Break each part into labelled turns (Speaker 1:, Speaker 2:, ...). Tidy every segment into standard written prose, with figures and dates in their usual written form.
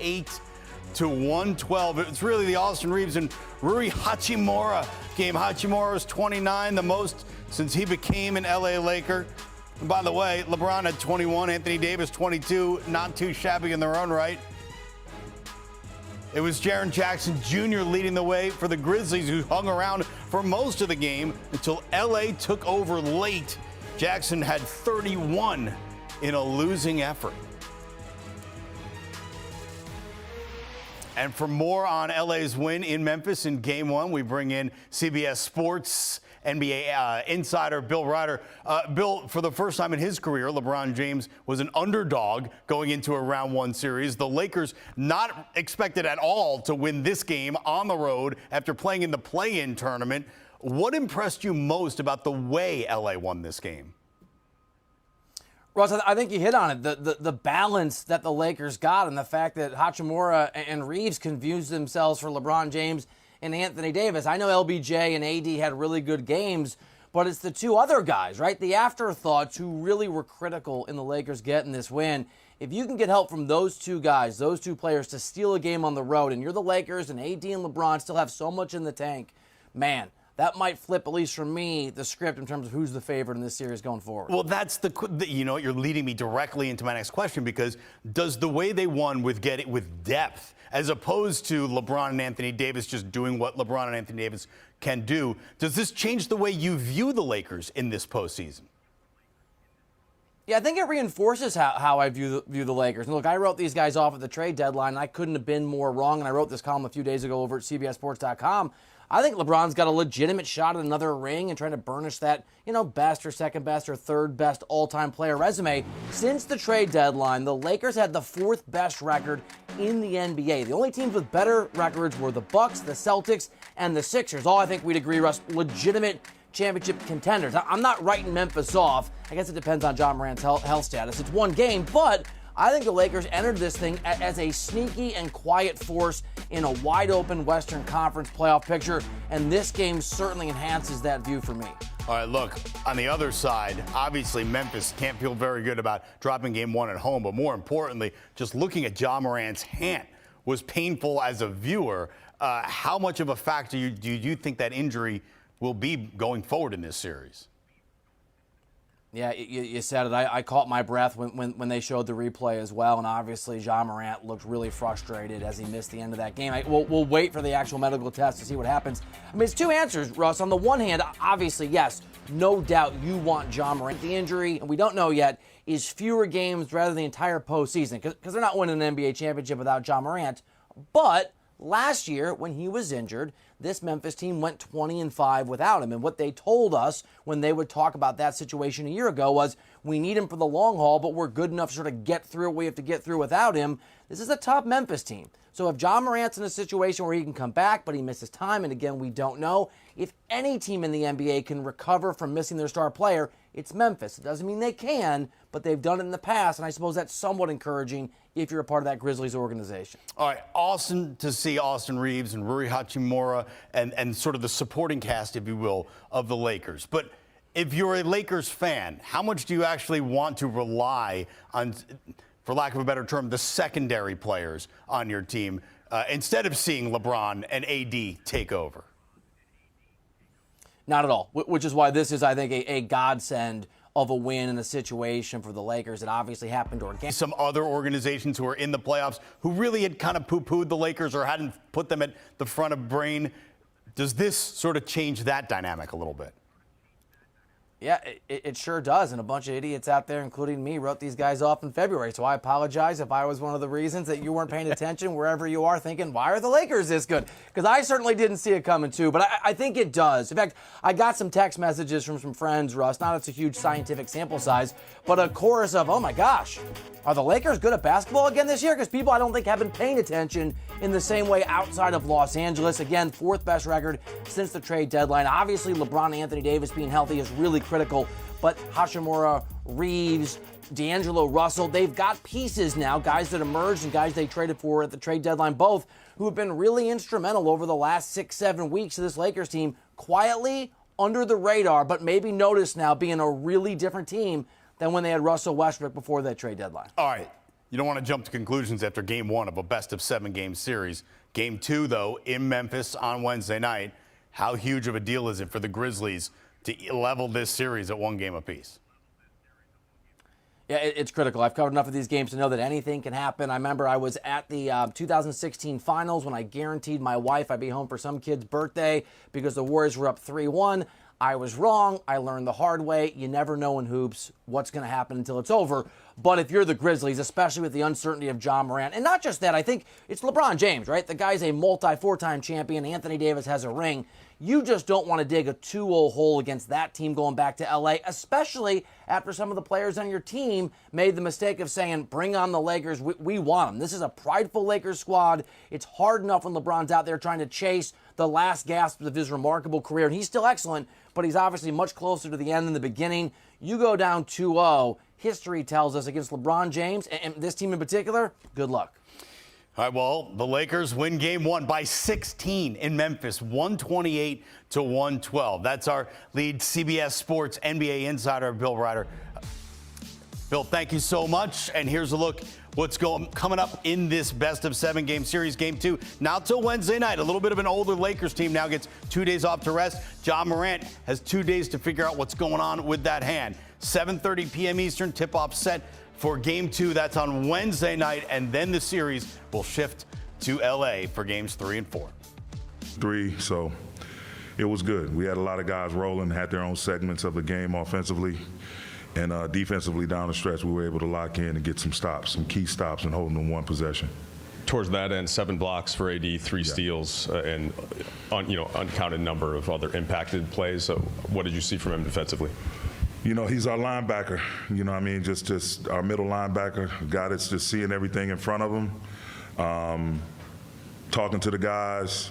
Speaker 1: 108-112. It's really the Austin Reeves and Rui Hachimura game. Hachimura's 29, the most since he became an LA Laker. And by the way, LeBron had 21, Anthony Davis 22, not too shabby in their own right. It was Jaren Jackson Jr. leading the way for the Grizzlies, who hung around for most of the game until LA took over late. Jackson had 31 in a losing effort. And for more on LA's win in Memphis in Game 1, we bring in CBS Sports NBA insider Bill Ryder. Bill, for the first time in his career, LeBron James was an underdog going into a round 1 series. The Lakers not expected at all to win this game on the road after playing in the play-in tournament. What impressed you most about the way LA won this game?
Speaker 2: Russ, I think you hit on it. The balance that the Lakers got and the fact that Hachimura and Reeves confused themselves for LeBron James and Anthony Davis. I know LBJ and AD had really good games, but it's the two other guys, right? The afterthoughts who really were critical in the Lakers getting this win. If you can get help from those two guys, those two players to steal a game on the road, and you're the Lakers and AD and LeBron still have so much in the tank, man, that might flip, at least for me, the script in terms of who's the favorite in this series going forward.
Speaker 1: Well, that's you're leading me directly into my next question, because does the way they won with depth, as opposed to LeBron and Anthony Davis just doing what LeBron and Anthony Davis can do, does this change the way you view the Lakers in this postseason?
Speaker 2: Yeah, I think it reinforces how I view the Lakers. And look, I wrote these guys off at the trade deadline, and I couldn't have been more wrong. And I wrote this column a few days ago over at CBSSports.com. I think LeBron's got a legitimate shot at another ring and trying to burnish that, best or second best or third best all-time player resume. Since the trade deadline, the Lakers had the 4th best record in the NBA. The only teams with better records were the Bucks, the Celtics, and the Sixers. All I think we'd agree, Russ, legitimate championship contenders. I'm not writing Memphis off. I guess it depends on John Morant's health status. It's one game, but I think the Lakers entered this thing as a sneaky and quiet force in a wide-open Western Conference playoff picture, and this game certainly enhances that view for me.
Speaker 1: All right, look, on the other side, obviously Memphis can't feel very good about dropping Game 1 at home, but more importantly, just looking at John Morant's hand was painful as a viewer. How much of a factor do you think that injury will be going forward in this series?
Speaker 2: Yeah, you said it. I caught my breath when they showed the replay as well, and obviously John Morant looked really frustrated as he missed the end of that game. We'll wait for the actual medical test to see what happens. I mean, it's two answers, Russ. On the one hand, obviously, yes, no doubt you want John Morant. The injury, and we don't know yet, is fewer games rather than the entire postseason, because they're not winning an NBA championship without John Morant. But last year, when he was injured, this Memphis team went 20-5 without him. And what they told us when they would talk about that situation a year ago was, we need him for the long haul, but we're good enough to sort of get through what we have to get through without him. This is a tough Memphis team. So if John Morant's in a situation where he can come back, but he misses time, and again, we don't know, if any team in the NBA can recover from missing their star player, it's Memphis. It doesn't mean they can, but they've done it in the past, and I suppose that's somewhat encouraging if you're a part of that Grizzlies organization.
Speaker 1: All right, awesome to see Austin Reeves and Rui Hachimura and sort of the supporting cast, if you will, of the Lakers. But if you're a Lakers fan, how much do you actually want to rely on, for lack of a better term, the secondary players on your team instead of seeing LeBron and AD take over?
Speaker 2: Not at all, which is why this is, I think, a godsend of a win in a situation for the Lakers. It obviously happened organically.
Speaker 1: Some other organizations who are in the playoffs who really had kind of poo-pooed the Lakers or hadn't put them at the front of brain. Does this sort of change that dynamic a little bit?
Speaker 2: Yeah, it sure does. And a bunch of idiots out there, including me, wrote these guys off in February. So I apologize if I was one of the reasons that you weren't paying attention wherever you are, thinking, why are the Lakers this good? Because I certainly didn't see it coming too. But I think it does. In fact, I got some text messages from some friends, Russ. Not it's a huge scientific sample size, but a chorus of, oh my gosh, are the Lakers good at basketball again this year? Because people, I don't think, have been paying attention in the same way outside of Los Angeles. Again, 4th best record since the trade deadline. Obviously, LeBron and Anthony Davis being healthy is really critical, but Hachimura, Reeves, D'Angelo Russell, they've got pieces now, guys that emerged and guys they traded for at the trade deadline, both who have been really instrumental over the last 6-7 weeks of this Lakers team, quietly under the radar, but maybe noticed now being a really different team than when they had Russell Westbrook before that trade deadline.
Speaker 1: All right. You don't want to jump to conclusions after game one of a best-of-7 game series. Game two, though, in Memphis on Wednesday night. How huge of a deal is it for the Grizzlies to level this series at 1 game apiece?
Speaker 2: Yeah, it's critical. I've covered enough of these games to know that anything can happen. I remember I was at the 2016 finals when I guaranteed my wife I'd be home for some kid's birthday because the Warriors were up 3-1. I was wrong. I learned the hard way. You never know in hoops what's going to happen until it's over. But if you're the Grizzlies, especially with the uncertainty of Ja Morant, and not just that, I think it's LeBron James, right? The guy's a four-time champion. Anthony Davis has a ring. You just don't want to dig a 2-0 hole against that team going back to L.A., especially after some of the players on your team made the mistake of saying, bring on the Lakers, we want them. This is a prideful Lakers squad. It's hard enough when LeBron's out there trying to chase the last gasps of his remarkable career, and he's still excellent, but he's obviously much closer to the end than the beginning. You go down 2-0, history tells us against LeBron James, and this team in particular, good luck.
Speaker 1: All right, well, the Lakers win game one by 16 in Memphis, 128-112. That's our lead CBS Sports NBA insider, Bill Ryder. Bill, thank you so much. And here's a look what's coming up in this best-of-7 game series. Game two, now till Wednesday night. A little bit of an older Lakers team now gets 2 days off to rest. Ja Morant has 2 days to figure out what's going on with that hand. 7:30 p.m. Eastern, tip-off set for game two. That's on Wednesday night, and then the series will shift to L.A. for games 3 and 4.
Speaker 3: So it was good. We had a lot of guys rolling, had their own segments of the game offensively. And defensively down the stretch, we were able to lock in and get some stops, some key stops, and hold them in one possession.
Speaker 4: Towards that end, 7 blocks for AD, 3 steals, and uncounted number of other impacted plays. So what did you see from him defensively?
Speaker 3: You know, he's our linebacker. You know what I mean? Just our middle linebacker, a guy that's just seeing everything in front of him, talking to the guys,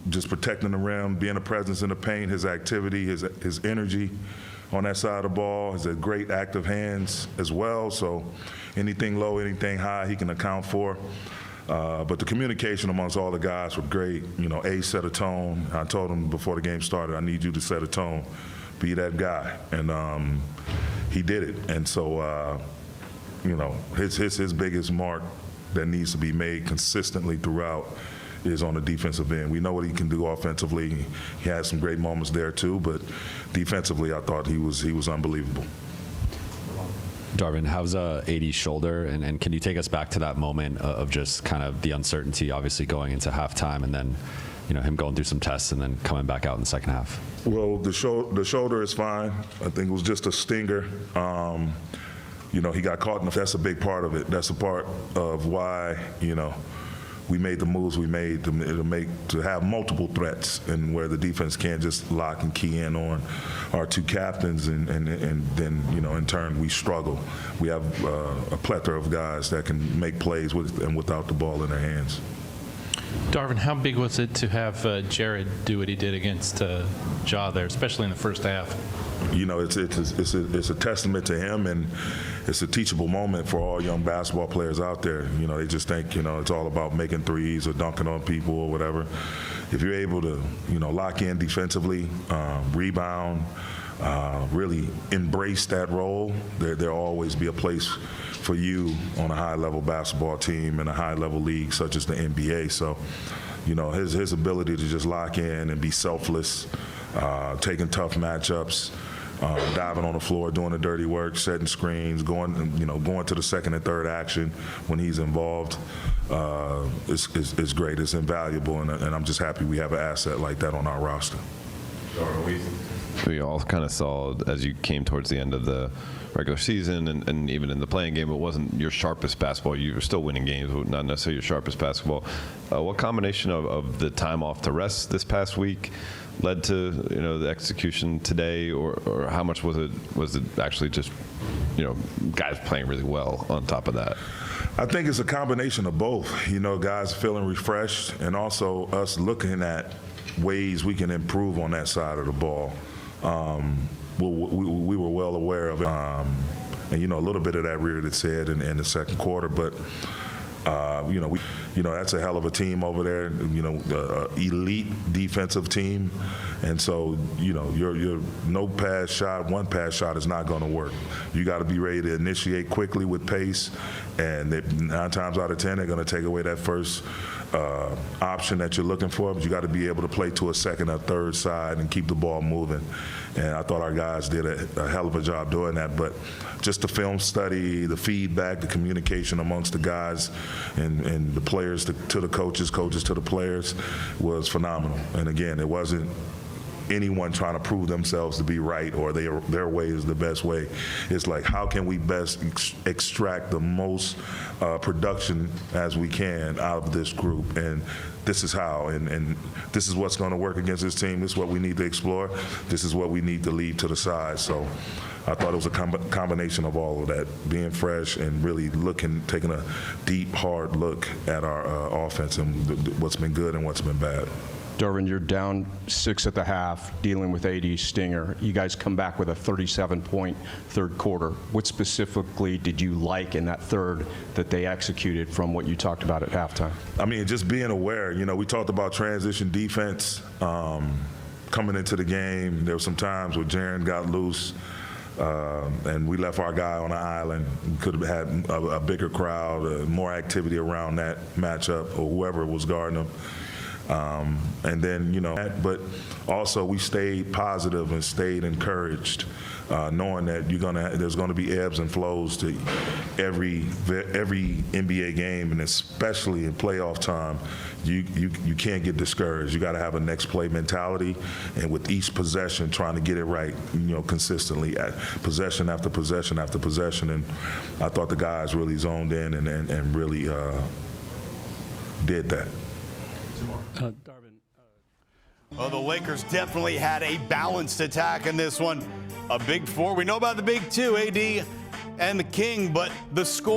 Speaker 3: just protecting the rim, being a presence in the paint, his activity, his energy on that side of the ball. He's a great active hands as well. So anything low, anything high, he can account for. But the communication amongst all the guys were great. You know, A set a tone. I told him before the game started, I need you to set a tone. Be that guy. And he did it. And so, his biggest mark that needs to be made consistently throughout is on the defensive end. We know what he can do offensively. He had some great moments there too, but defensively, I thought he was unbelievable.
Speaker 5: Darvin, how's AD's shoulder, and can you take us back to that moment of just kind of the uncertainty, obviously going into halftime, and then him going through some tests and then coming back out in the second half?
Speaker 3: Well, the shoulder is fine. I think it was just a stinger. He got caught in the, that's a big part of it. That's a part of why, we made the moves we made to have multiple threats, and where the defense can't just lock and key in on our 2 captains, and then in turn we struggle. We have a plethora of guys that can make plays with and without the ball in their hands.
Speaker 6: Darvin, how big was it to have Jared do what he did against Ja there, especially in the first half?
Speaker 3: It's a testament to him, and it's a teachable moment for all young basketball players out there. They just think, it's all about making threes or dunking on people or whatever. If you're able to, lock in defensively, rebound, really embrace that role, there'll always be a place for you on a high-level basketball team in a high-level league such as the NBA. So, his ability to just lock in and be selfless, taking tough matchups, diving on the floor, doing the dirty work, setting screens, going to the second and third action when he's involved, is great. It's invaluable, and I'm just happy we have an asset like that on our roster.
Speaker 7: We all kind of saw as you came towards the end of the regular season and even in the playing game, it wasn't your sharpest basketball. You were still winning games, but not necessarily your sharpest basketball. What combination of the time off to rest this past week led to the execution today, or how much was it actually just guys playing really well on top of that?
Speaker 3: I think it's a combination of both. Guys feeling refreshed, and also us looking at ways we can improve on that side of the ball. We were well aware of it, and a little bit of that reared its head in the second quarter. But you know, that's a hell of a team over there, you know, elite defensive team. And so, you know, your no pass shot, one pass shot is not going to work. You got to be ready to initiate quickly with pace, and 9 times out of 10, they're going to take away that first option that you're looking for, but you got to be able to play to a second or third side and keep the ball moving. And I thought our guys did a hell of a job doing that. But just the film study, the feedback, the communication amongst the guys and the players to the coaches, coaches to the players was phenomenal. And again, it wasn't anyone trying to prove themselves to be right or their way is the best way. It's like, how can we best extract the most production as we can out of this group? And this is how, and this is what's going to work against this team. This is what we need to explore. This is what we need to leave to the side. So I thought it was a combination of all of that, being fresh and really taking a deep, hard look at our offense and what's been good and what's been bad.
Speaker 8: Darvin, you're down 6 at the half, dealing with AD Stinger. You guys come back with a 37-point third quarter. What specifically did you like in that third that they executed from what you talked about at halftime?
Speaker 3: I mean, just being aware. You know, we talked about transition defense coming into the game. There were some times where Jaren got loose, and we left our guy on the island. We could have had a bigger crowd, more activity around that matchup, or whoever was guarding them. And then, you know, but also we stayed positive and stayed encouraged, knowing that there's going to be ebbs and flows to every NBA game, and especially in playoff time. You can't get discouraged. You got to have a next play mentality, and with each possession, trying to get it right, you know, consistently, possession after possession after possession. And I thought the guys really zoned in and really did that.
Speaker 1: Well, the Lakers definitely had a balanced attack in this one. A big 4. We know about the big 2, AD and the King, but the score.